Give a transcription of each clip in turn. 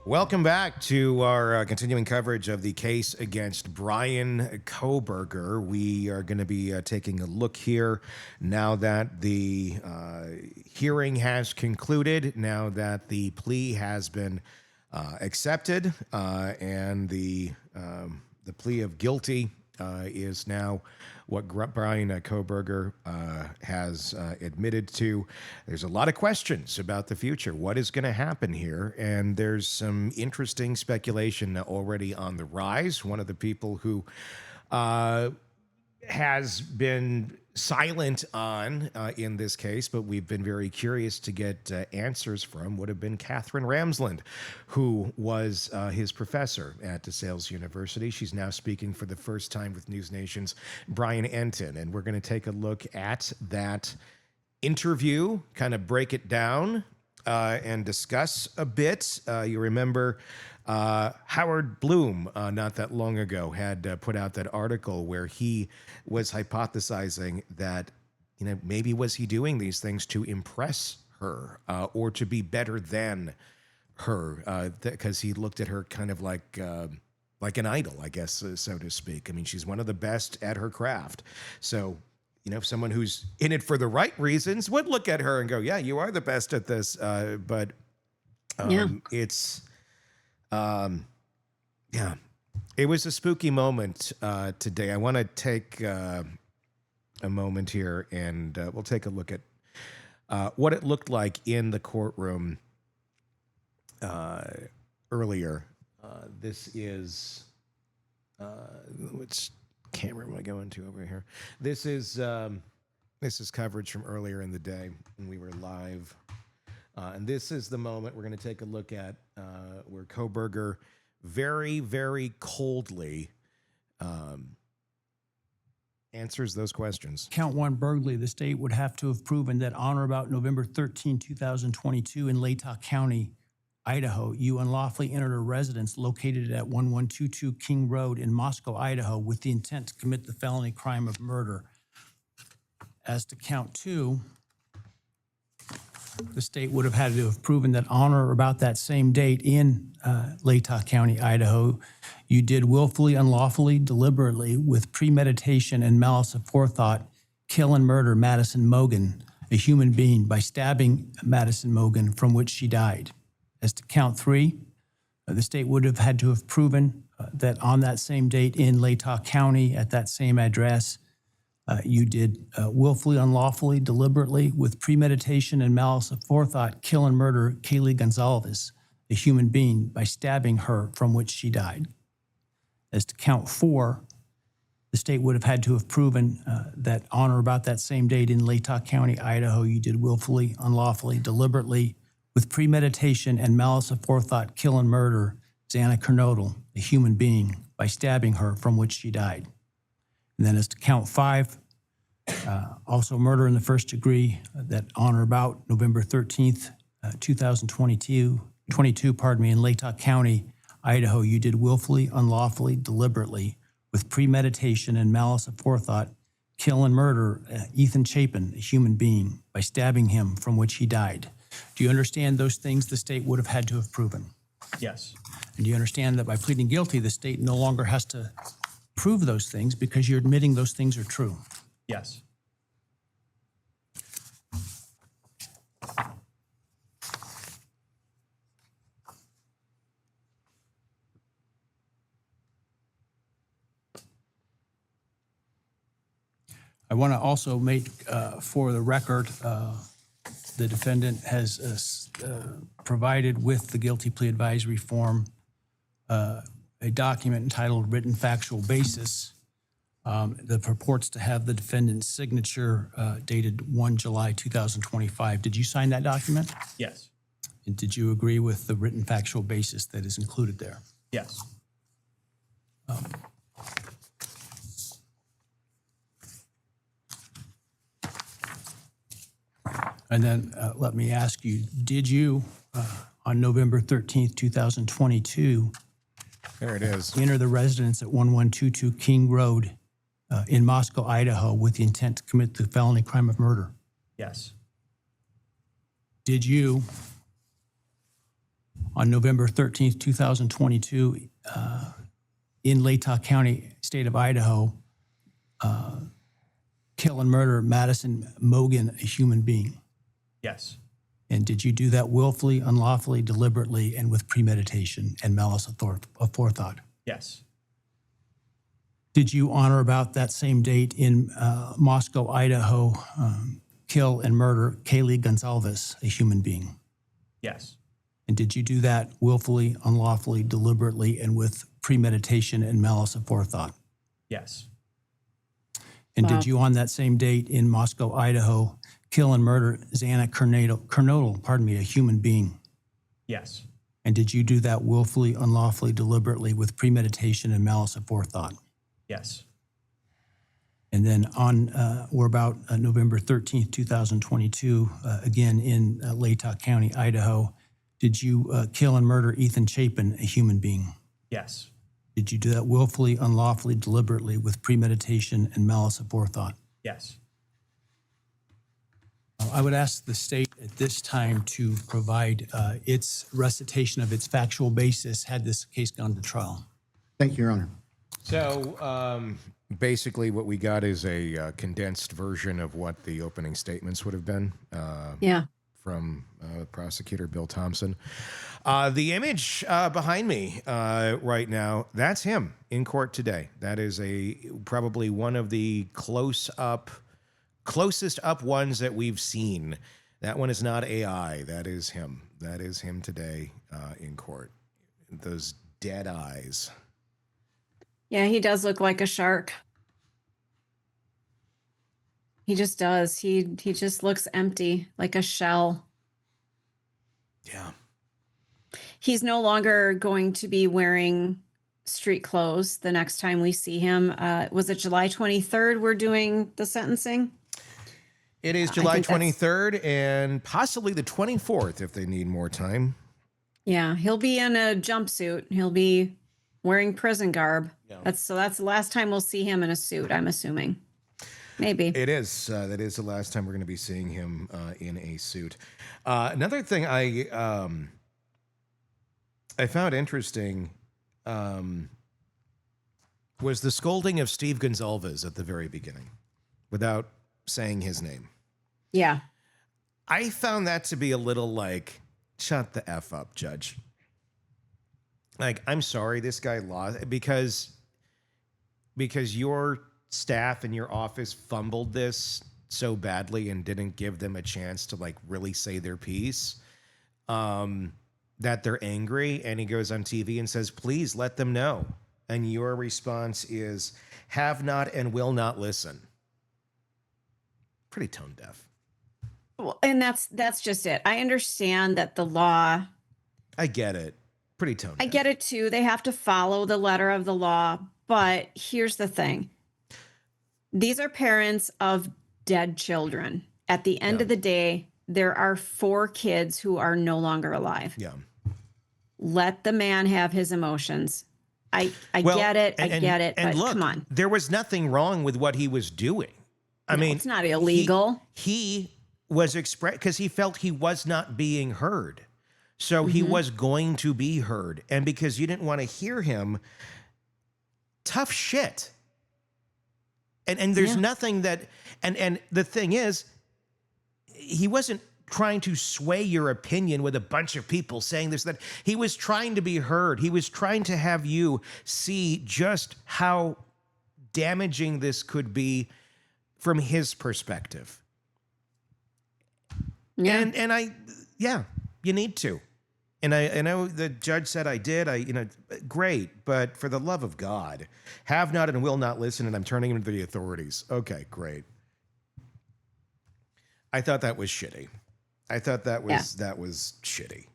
Welcome back to our continuing coverage of the case against Bryan Kohberger. We are going to be taking a look here now that the hearing has concluded, now that the plea has been accepted, and the plea of guilty is now what Bryan Kohberger has admitted to. There's a lot of questions about the future. What is going to happen here? And there's some interesting speculation already on the rise. One of the people who has been silent on in this case, but we've been very curious to get answers from, would have been Katherine Ramsland, who was his professor at DeSales University. She's now speaking for the first time with NewsNation's Brian Entin, and we're going to take a look at that interview, kind of break it down and discuss a bit. You remember Howard Bloom, not that long ago, had put out that article where he was hypothesizing that, maybe was he doing these things to impress her or to be better than her, because he looked at her kind of like an idol, I guess, so to speak. I mean, she's one of the best at her craft. So, someone who's in it for the right reasons would look at her and go, yeah, you are the best at this. But it's... it was a spooky moment today. I want to take a moment here, and we'll take a look at what it looked like in the courtroom earlier. This is which camera am I going to over here? This is coverage from earlier in the day when we were live. And this is the moment we're going to take a look at where Kohberger very, very coldly answers those questions. Count one burglary, the state would have to have proven that on or about November 13, 2022 in Latah County, Idaho, you unlawfully entered a residence located at 1122 King Road in Moscow, Idaho, with the intent to commit the felony crime of murder. As to count two, the state would have had to have proven that on or about that same date in Latah County, Idaho, you did willfully, unlawfully, deliberately, with premeditation and malice aforethought, kill and murder Madison Mogen, a human being, by stabbing Madison Mogen, from which she died. As to count three, the state would have had to have proven that on that same date in Latah County, at that same address, you did willfully, unlawfully, deliberately, with premeditation and malice aforethought, kill and murder Kaylee Gonzalez, a human being, by stabbing her, from which she died. As to count four, the state would have had to have proven that on or about that same date in Latah County, Idaho, you did willfully, unlawfully, deliberately, with premeditation and malice aforethought, kill and murder Xana Kernodle, a human being, by stabbing her, from which she died. And then as to count five, also murder in the first degree, that on or about November 13th, 2022, in Latah County, Idaho, you did willfully, unlawfully, deliberately, with premeditation and malice aforethought, kill and murder Ethan Chapin, a human being, by stabbing him, from which he died. Do you understand those things the state would have had to have proven? Yes. And do you understand that by pleading guilty, the state no longer has to prove those things because you're admitting those things are true? Yes. I want to also make, for the record, the defendant has provided with the guilty plea advisory form a document entitled Written Factual Basis that purports to have the defendant's signature dated 1 July 2025. Did you sign that document? Yes. And did you agree with the written factual basis that is included there? Yes. And then let me ask you, did you, on November 13th, 2022, There it is. enter the residence at 1122 King Road in Moscow, Idaho, with the intent to commit the felony crime of murder? Yes. Did you on November 13th, 2022, in Latah County, state of Idaho, kill and murder Madison Mogan, a human being? Yes. And did you do that willfully, unlawfully, deliberately, and with premeditation and malice aforethought? Yes. Did you, on or about that same date in Moscow, Idaho, kill and murder Kaylee Gonzalez, a human being? Yes. And did you do that willfully, unlawfully, deliberately, and with premeditation and malice aforethought? Yes. And Wow. did you, on that same date in Moscow, Idaho, kill and murder Xana Kernodle, a human being? Yes. And did you do that willfully, unlawfully, deliberately, with premeditation and malice aforethought? Yes. And then on or about November 13th, 2022, again in Latah County, Idaho, did you kill and murder Ethan Chapin, a human being? Yes. Did you do that willfully, unlawfully, deliberately, with premeditation and malice aforethought? Yes. I would ask the state at this time to provide its recitation of its factual basis had this case gone to trial. Thank you, Your Honor. So basically, what we got is a condensed version of what the opening statements would have been Yeah. from prosecutor Bill Thompson. The image behind me right now, that's him in court today. That is probably one of the closest up ones that we've seen. That one is not AI. That is him. That is him today in court. Those dead eyes. Yeah, he does look like a shark. He just does. He just looks empty, like a shell. Yeah. He's no longer going to be wearing street clothes the next time we see him. Was it July 23rd we're doing the sentencing? It is I July think that's- 23rd and possibly the 24th if they need more time. Yeah, he'll be in a jumpsuit. He'll be wearing prison garb. Yeah. That's the last time we'll see him in a suit, I'm assuming. Maybe. It is. That is the last time we're going to be seeing him in a suit. Another thing I found interesting was the scolding of Steve Gonzalez at the very beginning without saying his name. Yeah. I found that to be a little like, shut the F up, Judge. Like, I'm sorry this guy lost because your staff in your office fumbled this so badly and didn't give them a chance to like really say their piece, that they're angry. And he goes on TV and says, please let them know. And your response is, have not and will not listen. Pretty tone deaf. Well, and that's just it. I understand that the law, I get it. Pretty tone deaf. I get it too. They have to follow the letter of the law. But here's the thing. These are parents of dead children. At the end Yeah. of the day, there are 4 kids who are no longer alive. Yeah. Let the man have his emotions. I Well, get it. I and- get it. And But look, come on. there was nothing wrong with what he was doing. I No, mean, it's not illegal. He was because he felt he was not being heard. So he was going to be heard. And because you didn't want to hear him, tough shit. And there's Yeah. nothing that, and the thing is, he wasn't trying to sway your opinion with a bunch of people saying this, that. He was trying to be heard. He was trying to have you see just how damaging this could be from his perspective. Yeah. And you need to. And I know the judge said I did. Great, but for the love of God, have not and will not listen, and I'm turning him to the authorities. Okay, great. I thought that was shitty. I thought that was shitty.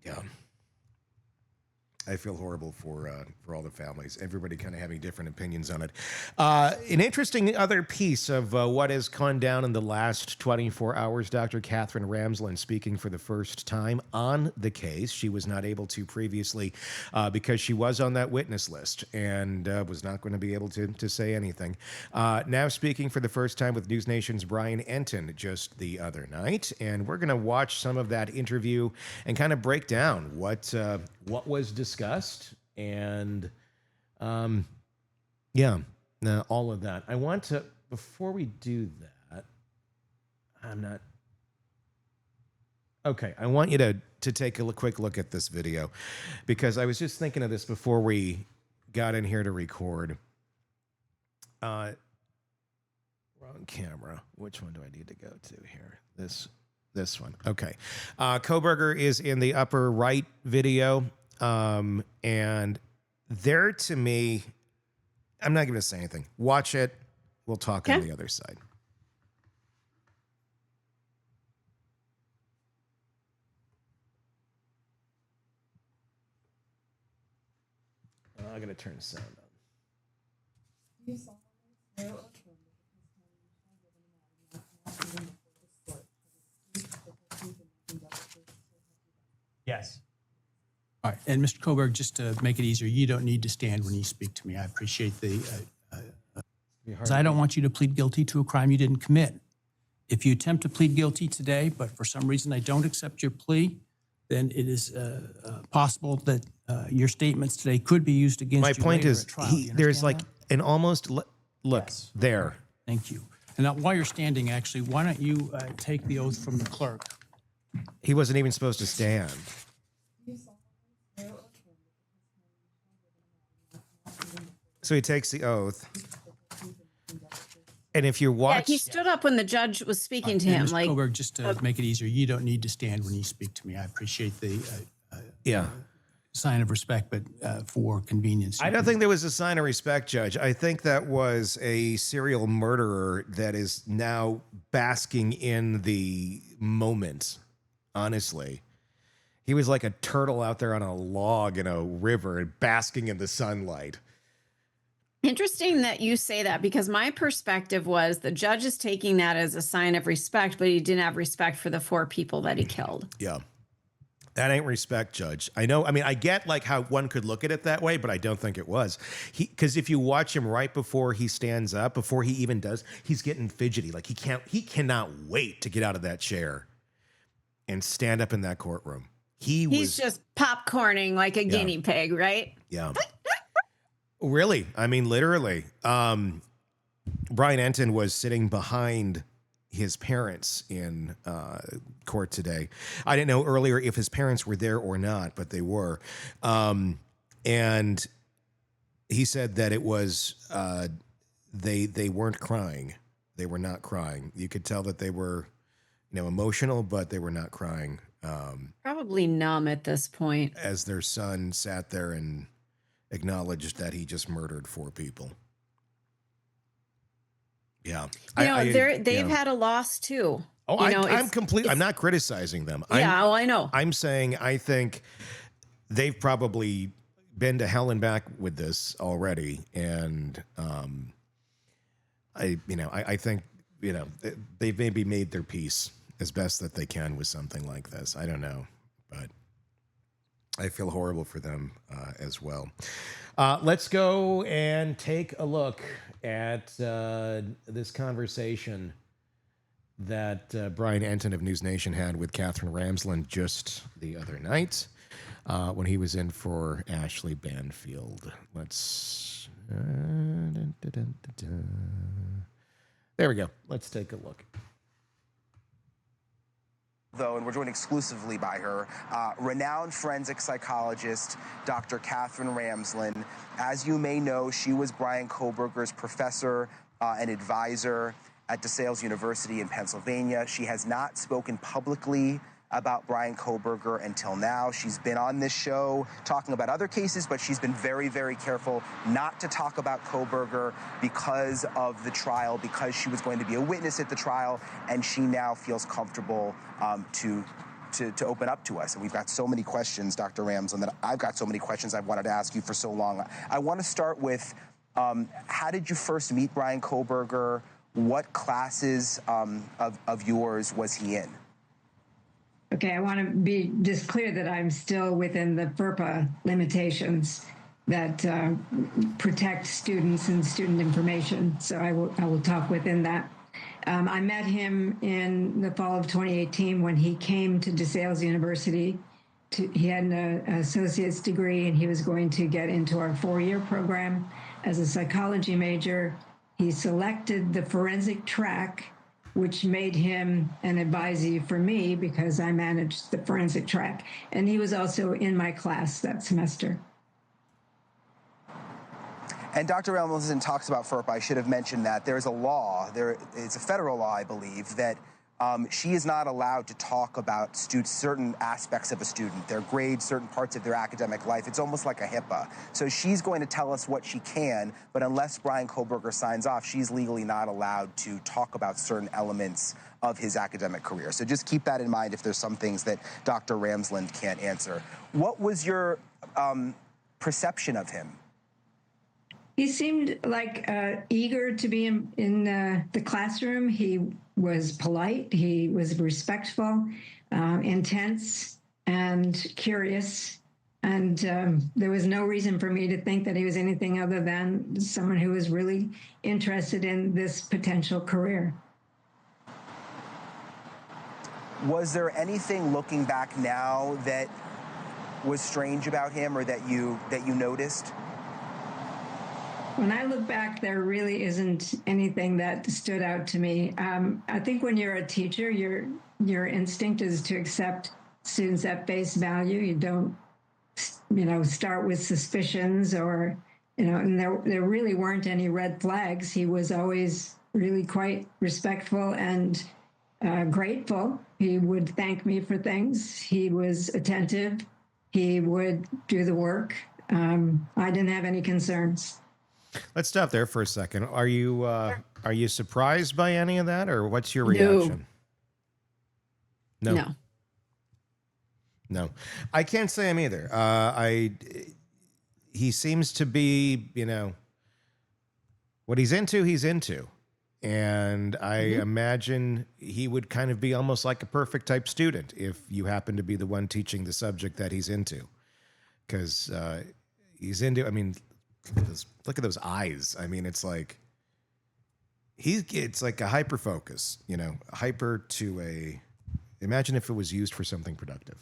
Yeah. I feel horrible for all the families. Everybody kind of having different opinions on it. An interesting other piece of what has gone down in the last 24 hours. Dr. Katherine Ramsland speaking for the first time on the case. She was not able to previously because she was on that witness list and was not going to be able to say anything. Now speaking for the first time with NewsNation's Brian Entin just the other night, and we're going to watch some of that interview and kind of break down what was discussed and all of that. I want to, before we do that, I want you to take a quick look at this video, because I was just thinking of this before we got in here to record. Wrong camera. Which one do I need to go to here? This one. Okay. Kohberger is in the upper right video. And there, to me, I'm not going to say anything. Watch it. We'll talk on the other side. I'm going to turn the sound on. Yes. All right, and Mr. Kohberger, just to make it easier, you don't need to stand when you speak to me. I appreciate the, because I don't want you to plead guilty to a crime you didn't commit. If you attempt to plead guilty today, but for some reason I don't accept your plea, then it is possible that your statements today could be used against you. My point later is, at trial. Do you there's like understand an almost look Yes. there. Thank you. And now, while you're standing, actually, why don't you take the oath from the clerk? He wasn't even supposed to stand. So he takes the oath. And if you watch, he stood up when the judge was speaking to him. Mr. Like, Kohberger, just to make it easier, you don't need to stand when you speak to me. I appreciate the sign of respect, but for convenience. I don't think there was a sign of respect, Judge. I think that was a serial murderer that is now basking in the moment, honestly. He was like a turtle out there on a log in a river and basking in the sunlight. interesting that you say that, because my perspective was the judge is taking that as a sign of respect, but he didn't have respect for the 4 people that he killed. Yeah. That ain't respect, Judge. I know. I mean, I get like how one could look at it that way, but I don't think it was. Because if you watch him right before he stands up, before he even does, he's getting fidgety. Like he cannot wait to get out of that chair and stand up in that courtroom. He's just popcorning like a guinea pig, right? Yeah. Really? I mean, literally. Brian Entin was sitting behind his parents in court today. I didn't know earlier if his parents were there or not, but they were. And he said that it was, they weren't crying. They were not crying. You could tell that they were, emotional, but they were not crying. Probably numb at this point. As their son sat there and acknowledged that he just murdered 4 people. Yeah. They've had a loss too. Oh, I'm not criticizing them. I know. I'm saying I think they've probably been to hell and back with this already. And I think, they've maybe made their peace as best that they can with something like this. I don't know, but I feel horrible for them as well. Let's go and take a look at this conversation that Brian Entin of NewsNation had with Katherine Ramsland just the other night when he was in for Ashley Banfield. Let's... there we go. Let's take a look. And we're joined exclusively by her, renowned forensic psychologist, Dr. Katherine Ramsland. As you may know, she was Bryan Kohberger's professor and advisor at DeSales University in Pennsylvania. She has not spoken publicly about Bryan Kohberger until now. She's been on this show talking about other cases, but she's been very, very careful not to talk about Kohberger because of the trial, because she was going to be a witness at the trial, and she now feels comfortable to to open up to us. And we've got so many questions, Dr. Ramsland, that I've got so many questions I've wanted to ask you for so long. I want to start with, how did you first meet Bryan Kohberger? What classes of yours was he in? Okay, I want to be just clear that I'm still within the FERPA limitations that protect students and student information. So I will talk within that. I met him in the fall of 2018 when he came to DeSales University. He had an associate's degree, and he was going to get into our 4-year program as a psychology major. He selected the forensic track, which made him an advisee for me because I managed the forensic track. And he was also in my class that semester. And Dr. Ramsland talks about FERPA. I should have mentioned that. There's a law, it's a federal law, I believe, that she is not allowed to talk about certain aspects of a student, their grades, certain parts of their academic life. It's almost like a HIPAA. So she's going to tell us what she can, but unless Bryan Kohberger signs off, she's legally not allowed to talk about certain elements of his academic career. So just keep that in mind if there's some things that Dr. Ramsland can't answer. What was your perception of him? He seemed like eager to be in the classroom. He was polite. He was respectful, intense, and curious. And there was no reason for me to think that he was anything other than someone who was really interested in this potential career. Was there anything looking back now that was strange about him or that you noticed? When I look back, there really isn't anything that stood out to me. I think when you're a teacher, your instinct is to accept students at face value. You don't, start with suspicions or, and there really weren't any red flags. He was always really quite respectful and grateful. He would thank me for things. He was attentive. He would do the work. I didn't have any concerns. Let's stop there for a second. Are you surprised by any of that, or what's your reaction? No. I can't say I'm either. He seems to be, what he's into. And I imagine he would kind of be almost like a perfect type student if you happen to be the one teaching the subject that he's into. Because he's into, look at those eyes. It's like it's like a hyper focus, hyper to a, imagine if it was used for something productive,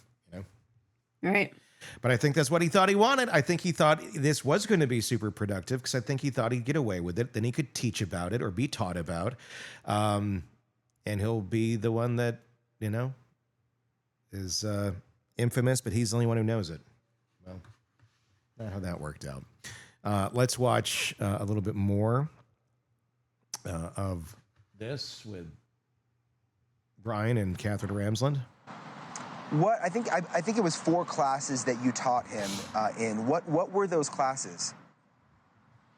Right. But I think that's what he thought he wanted. I think he thought this was going to be super productive because I think he thought he'd get away with it. Then he could teach about it or be taught about. And he'll be the one that, is infamous, but he's the only one who knows it. Well, not how that worked out. Let's watch a little bit more of this with Brian and Katherine Ramsland. I think it was 4 classes that you taught him in. What were those classes?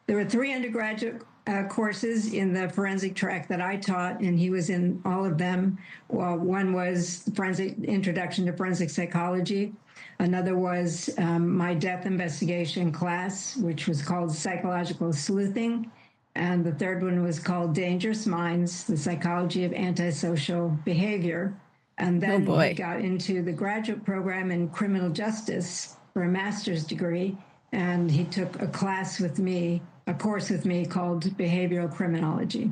There were 3 undergraduate courses in the forensic track that I taught, and he was in all of them. Well, one was Introduction to Forensic Psychology. Another was my death investigation class, which was called Psychological Sleuthing. And the third one was called Dangerous Minds, the Psychology of Antisocial Behavior. And then he got into the graduate program in criminal justice for a master's degree. And he took a course with me called Behavioral Criminology.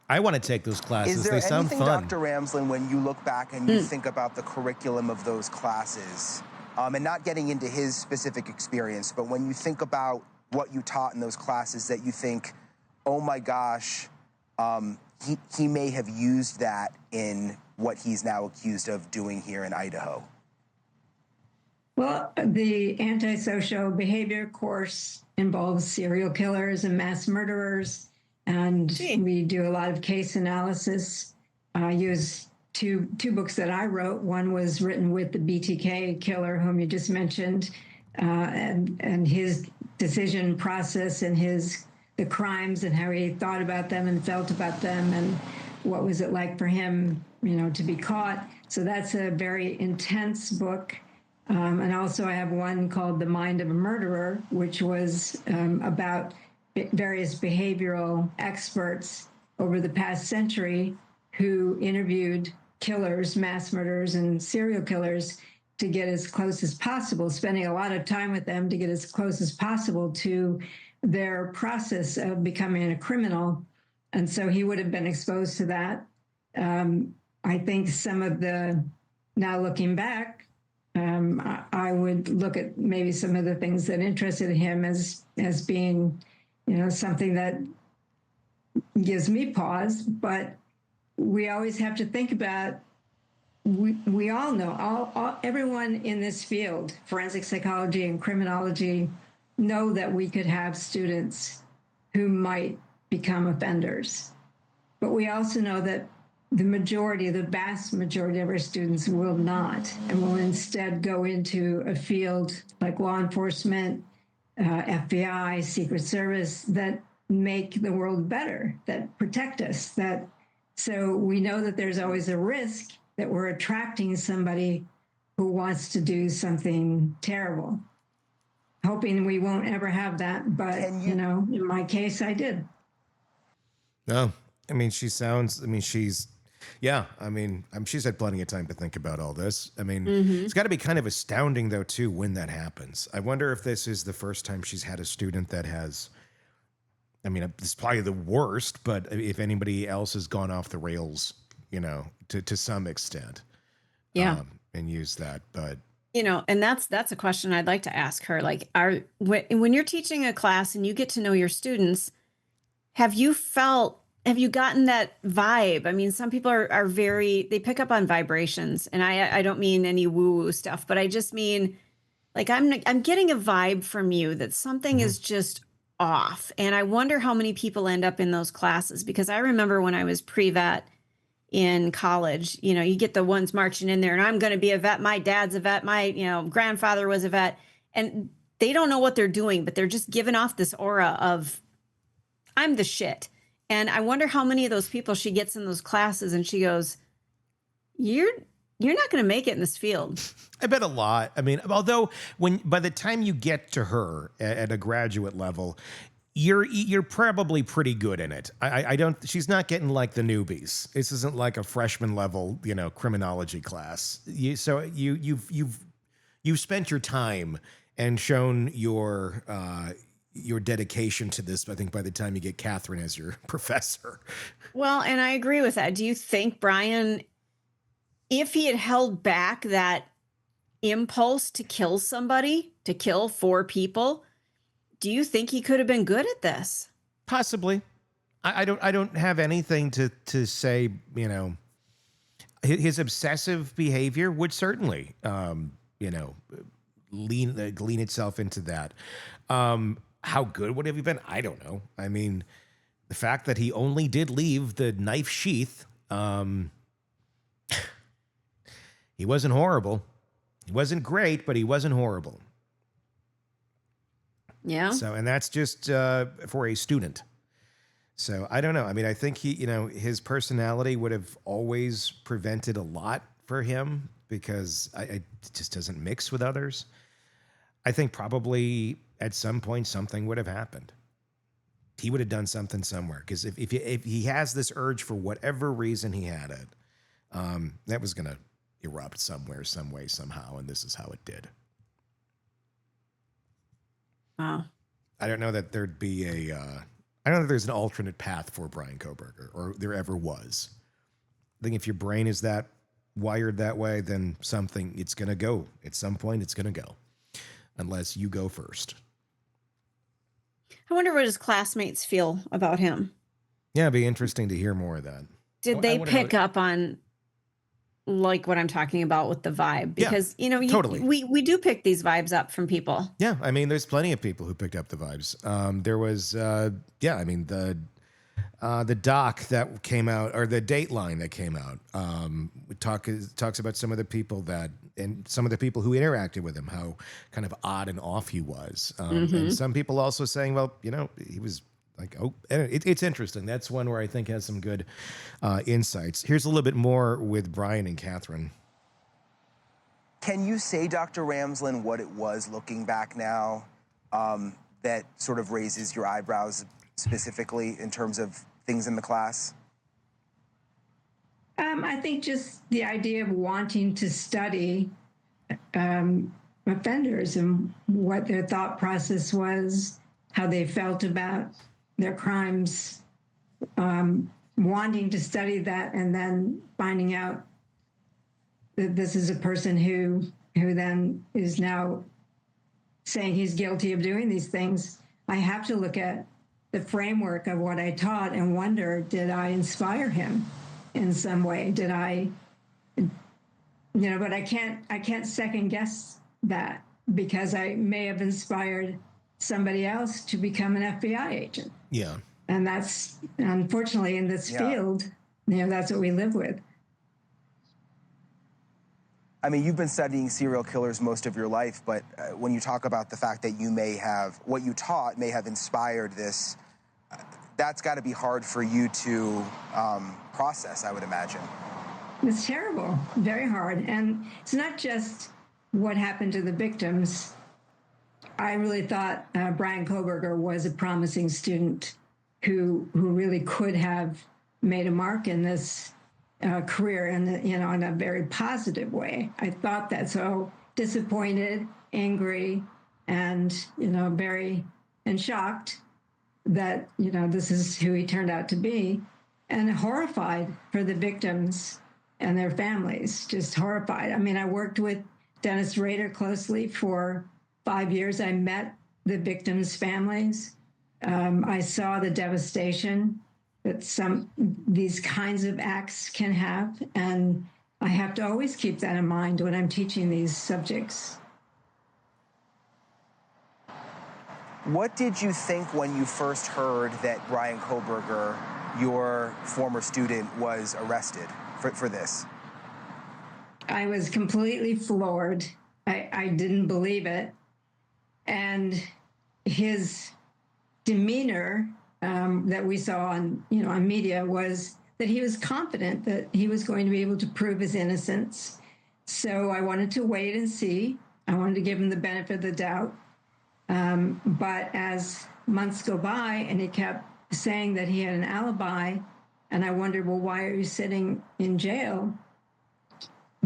I want to take those classes. They sound fun. Is there anything, Dr. Ramsland, when you look back and you think about the curriculum of those classes, and not getting into his specific experience, but when you think about what you taught in those classes that you think, oh my gosh, he may have used that in what he's now accused of doing here in Idaho? Well, the antisocial behavior course involves serial killers and mass murderers, and we do a lot of case analysis. I use two books that I wrote. One was written with the BTK killer, whom you just mentioned, and his decision process and the crimes and how he thought about them and felt about them. And what was it like for him, to be caught. So that's a very intense book. And also I have one called The Mind of a Murderer, which was about various behavioral experts over the past century who interviewed killers, mass murderers, and serial killers to get as close as possible, spending a lot of time with them to get as close as possible to their process of becoming a criminal. And so he would have been exposed to that. I think some of now looking back, I would look at maybe some of the things that interested him as being, something that gives me pause. But we always have to think about, we all know, everyone in this field, forensic psychology and criminology, know that we could have students who might become offenders. But we also know that the vast majority of our students will not, and will instead go into a field like law enforcement, FBI, Secret Service, that make the world better, that protect us. So we know that there's always a risk that we're attracting somebody who wants to do something terrible. Hoping we won't ever have that, but in my case, I did. No, I mean, she's had plenty of time to think about all this. I mean, It's got to be kind of astounding, though, too, when that happens. I wonder if this is the first time she's had a student that has, this is probably the worst, but if anybody else has gone off the rails, to some extent. Yeah. And use that, but. And that's a question I'd like to ask her. Like, when you're teaching a class and you get to know your students, have you gotten that vibe? Some people are they pick up on vibrations, and I don't mean any woo-woo stuff, but I just mean, like, I'm getting a vibe from you that something is just off. And I wonder how many people end up in those classes, because I remember when I was pre-vet in college, you get the ones marching in there, and I'm going to be a vet. My dad's a vet. My, grandfather was a vet, and they don't know what they're doing, but they're just giving off this aura of, I'm the shit. And I wonder how many of those people she gets in those classes and she goes, you're not going to make it in this field. I bet a lot. Although by the time you get to her at a graduate level, you're probably pretty good in it. She's not getting like the newbies. This isn't like a freshman level, criminology class. You've spent your time and shown your dedication to this, I think, by the time you get Katherine as your professor. Well, and I agree with that. Do you think, Brian, if he had held back that impulse to kill somebody, to kill 4 people, do you think he could have been good at this? Possibly. I don't have anything to say, his obsessive behavior would certainly, lean itself into that. How good would it have been? I don't know. The fact that he only did leave the knife sheath, he wasn't horrible. He wasn't great, but he wasn't horrible. Yeah. So, and that's just for a student. So I don't know. I think his personality would have always prevented a lot for him, because it just doesn't mix with others. I think probably at some point something would have happened. He would have done something somewhere, because if he has this urge for whatever reason he had it, that was going to erupt somewhere, some way, somehow, and this is how it did. Wow. I don't know that there'd be I don't know that there's an alternate path for Bryan Kohberger, or there ever was. I think if your brain is that wired that way, then it's going to go. At some point, it's going to go. Unless you go first. I wonder what his classmates feel about him. Yeah, it'd be interesting to hear more of that. Did they pick up on, like, what I'm talking about with the vibe? Because, totally. we do pick these vibes up from people. Yeah, there's plenty of people who picked up the vibes. There was, the doc that came out, or the Dateline that came out, talks about some of the people who interacted with him, how kind of odd and off he was. And some people also saying, well, he was Like, oh, and it's interesting. That's one where I think has some good insights. Here's a little bit more with Brian and Katherine. Can you say, Dr. Ramsland, what it was looking back now that sort of raises your eyebrows specifically in terms of things in the class? I think just the idea of wanting to study offenders and what their thought process was, how they felt about their crimes, wanting to study that, and then finding out that this is a person who then is now saying he's guilty of doing these things. I have to look at the framework of what I taught and wonder, did I inspire him in some way? Did I, but I can't second guess that, because I may have inspired somebody else to become an FBI agent. Yeah. And that's, unfortunately, in this field, that's what we live with. I mean, you've been studying serial killers most of your life, but when you talk about the fact that you may have, what you taught may have inspired this, that's got to be hard for you to process, I would imagine. It's terrible, very hard. And it's not just what happened to the victims. I really thought Bryan Kohberger was a promising student who really could have made a mark in this career in a very positive way. I thought that. So disappointed, angry, and very shocked that this is who he turned out to be, and horrified for the victims and their families. Just horrified. I mean, I worked with Dennis Rader closely for 5 years. I met the victims' families. I saw the devastation that these kinds of acts can have, and I have to always keep that in mind when I'm teaching these subjects. What did you think when you first heard that Bryan Kohberger, your former student, was arrested for this? I was completely floored. I didn't believe it. And his demeanor that we saw on media was that he was confident that he was going to be able to prove his innocence. So I wanted to wait and see. I wanted to give him the benefit of the doubt. But as months go by and he kept saying that he had an alibi, and I wondered, well, why are you sitting in jail?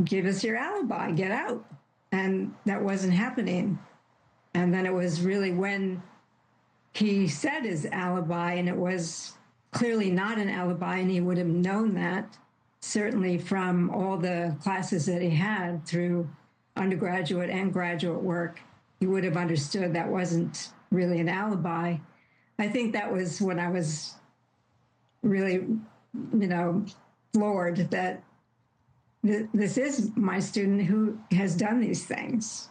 Give us your alibi, get out. And that wasn't happening. And then it was really when he said his alibi, and it was clearly not an alibi, and he would have known that, certainly from all the classes that he had through undergraduate and graduate work. He would have understood that wasn't really an alibi. I think that was when I was really, floored that this is my student who has done these things.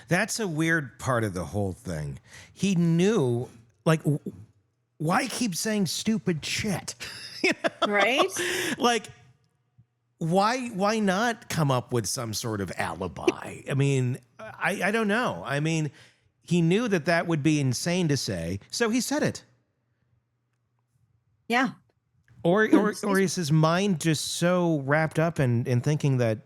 That's a weird part of the whole thing. He knew, like, why keep saying stupid shit? Right? Like, why not come up with some sort of alibi? I mean, I don't know. I mean, he knew that would be insane to say, so he said it. Yeah. Or is his mind just so wrapped up in thinking that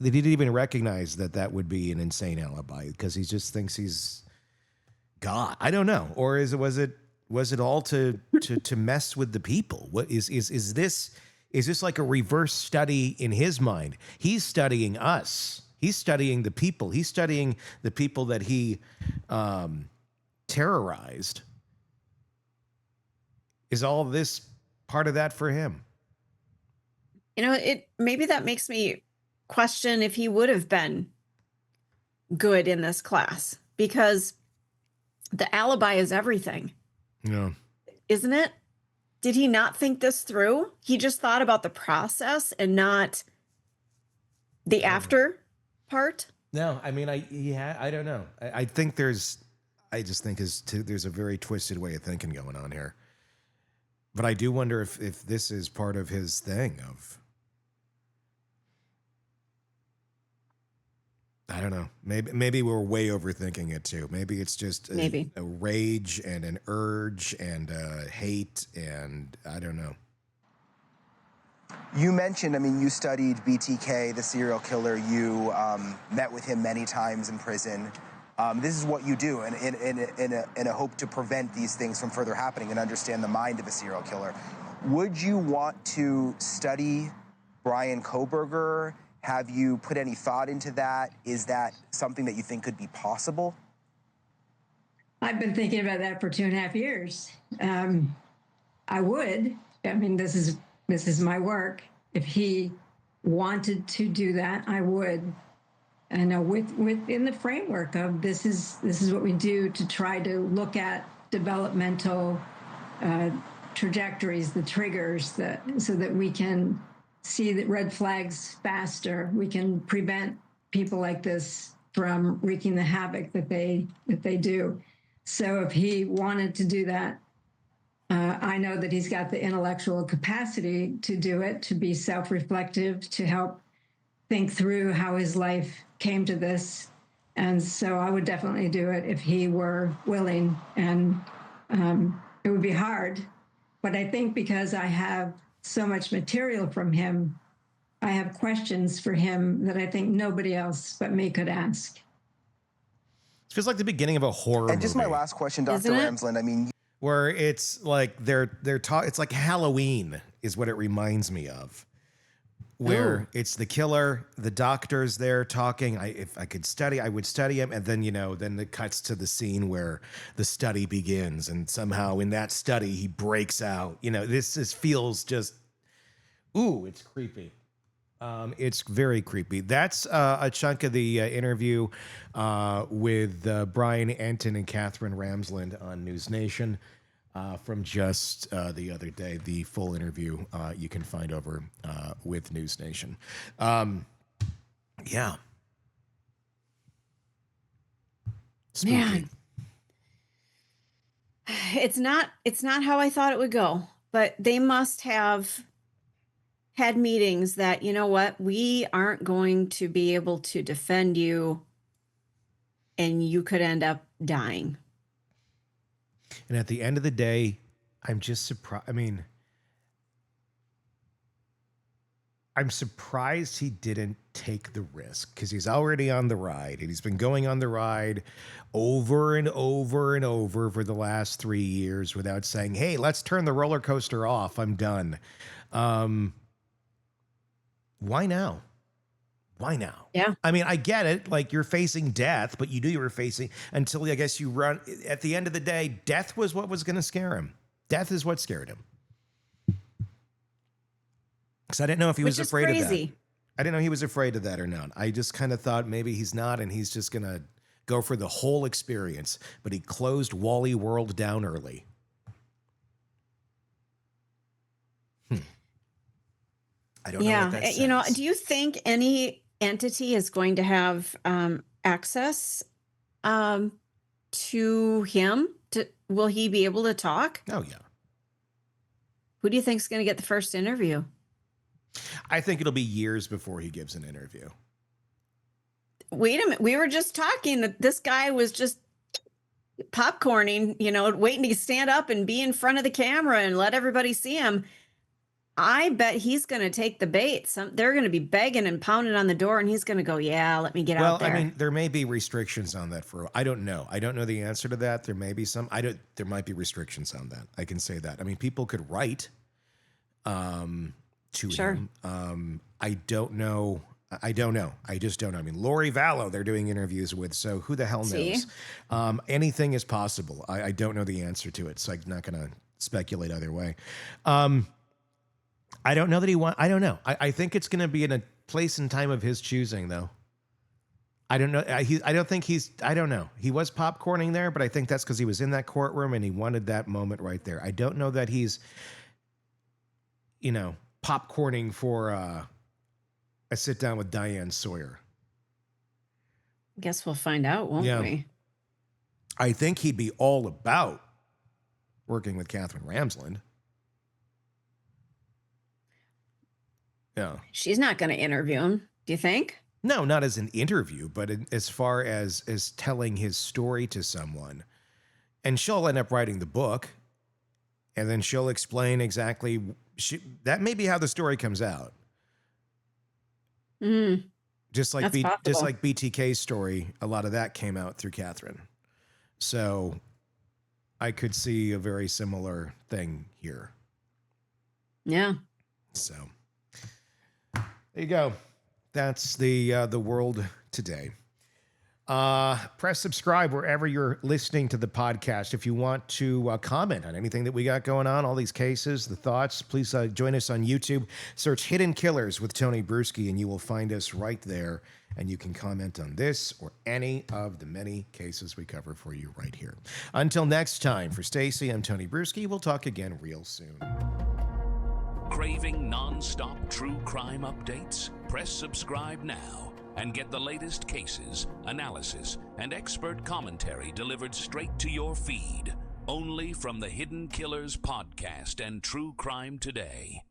he didn't even recognize that would be an insane alibi because he just thinks he's God? I don't know. Or was it all to mess with the people? What is this like a reverse study in his mind? He's studying us. He's studying the people. He's studying the people that he terrorized. Is all of this part of that for him? Maybe that makes me question if he would have been good in this class, because the alibi is everything. Yeah. Isn't it? Did he not think this through? He just thought about the process and not the after part. No, I mean, I don't know. I think there's a very twisted way of thinking going on here. But I do wonder if this is part of his thing of, I don't know. Maybe we're way overthinking it too. Maybe it's just Maybe. a rage and an urge and hate, and I don't know. You mentioned, I mean, you studied BTK, the serial killer. You met with him many times in prison. This is what you do in a hope to prevent these things from further happening and understand the mind of a serial killer. Would you want to study Bryan Kohberger? Have you put any thought into that? Is that something that you think could be possible? I've been thinking about that for 2.5 years. I would. I mean, this is my work. If he wanted to do that, I would. And within the framework of this is what we do to try to look at developmental trajectories, the triggers, so that we can see the red flags faster. We can prevent people like this from wreaking the havoc that they do. So if he wanted to do that, I know that he's got the intellectual capacity to do it, to be self-reflective, to help think through how his life came to this. And so I would definitely do it if he were willing. And it would be hard. But I think because I have so much material from him, I have questions for him that I think nobody else but me could ask. It feels like the beginning of a horror And just my movie, last question, Dr. Isn't it? Ramsland. I mean, where it's like it's like Halloween is what it reminds me of. Where it's the killer, the doctor's there talking. If I could study, I would study him. And then, then it cuts to the scene where the study begins. And somehow in that study, he breaks out. This feels just, it's creepy. It's very creepy. That's a chunk of the interview with Brian Entin and Katherine Ramsland on NewsNation. From just the other day. The full interview you can find over with NewsNation. Yeah. Spooky. Man. It's not how I thought it would go, but they must have had meetings that, you know what, we aren't going to be able to defend you and you could end up dying. And at the end of the day, I'm just surprised. I mean, I'm surprised he didn't take the risk because he's already on the ride and he's been going on the ride over and over and over for the last 3 years without saying, hey, let's turn the roller coaster off. I'm done. Why now? Why now? Yeah. I mean, I get it. Like, you're facing death, but you knew you were facing until I guess you run. At the end of the day, death was what was going to scare him. Death is what scared him. Because I didn't know if he was afraid of that. I didn't know he was afraid of that or not. I just kind of thought maybe he's not, and he's just going to go for the whole experience. But he closed Wally World down early. I don't know what that says. Do you think any entity is going to have access to him? Will he be able to talk? Oh, yeah. Who do you think is going to get the first interview? I think it'll be years before he gives an interview. Wait a minute. We were just talking that this guy was just popcorning, waiting to stand up and be in front of the camera and let everybody see him. I bet he's going to take the bait. They're going to be begging and pounding on the door, and he's going to go, yeah, let me get out there. Well, I mean, there may be restrictions on that I don't know. I don't know the answer to that. There may be some. There might be restrictions on that. I can say that. I mean, people could write to him. I don't know. I just don't know. I mean, Lori Vallow, they're doing interviews with, so who the hell knows? Anything is possible. I don't know the answer to it, so I'm not going to speculate either way. I don't know that I don't know. I think it's going to be in a place and time of his choosing, though. I don't know. I don't know. He was popcorning there, but I think that's because he was in that courtroom and he wanted that moment right there. I don't know that he's, popcorning for a sit down with Diane Sawyer. Guess we'll find out, won't we? I think he'd be all about working with Katherine Ramsland. Yeah. She's not going to interview him. Do you think? No, not as an interview, but as far as telling his story to someone. And she'll end up writing the book, and then she'll explain exactly that may be how the story comes out. Just like That's possible. BTK's story, a lot of that came out through Katherine. So I could see a very similar thing here. Yeah. So there you go. That's the world today. Press subscribe wherever you're listening to the podcast. If you want to comment on anything that we got going on, all these cases, the thoughts, please join us on YouTube. Search Hidden Killers with Tony Bruschi, and you will find us right there. And you can comment on this or any of the many cases we cover for you right here. Until next time, for Stacy, I'm Tony Bruschi. We'll talk again real soon. Craving non-stop true crime updates? Press subscribe now and get the latest cases, analysis, and expert commentary delivered straight to your feed. Only from the Hidden Killers podcast and True Crime Today.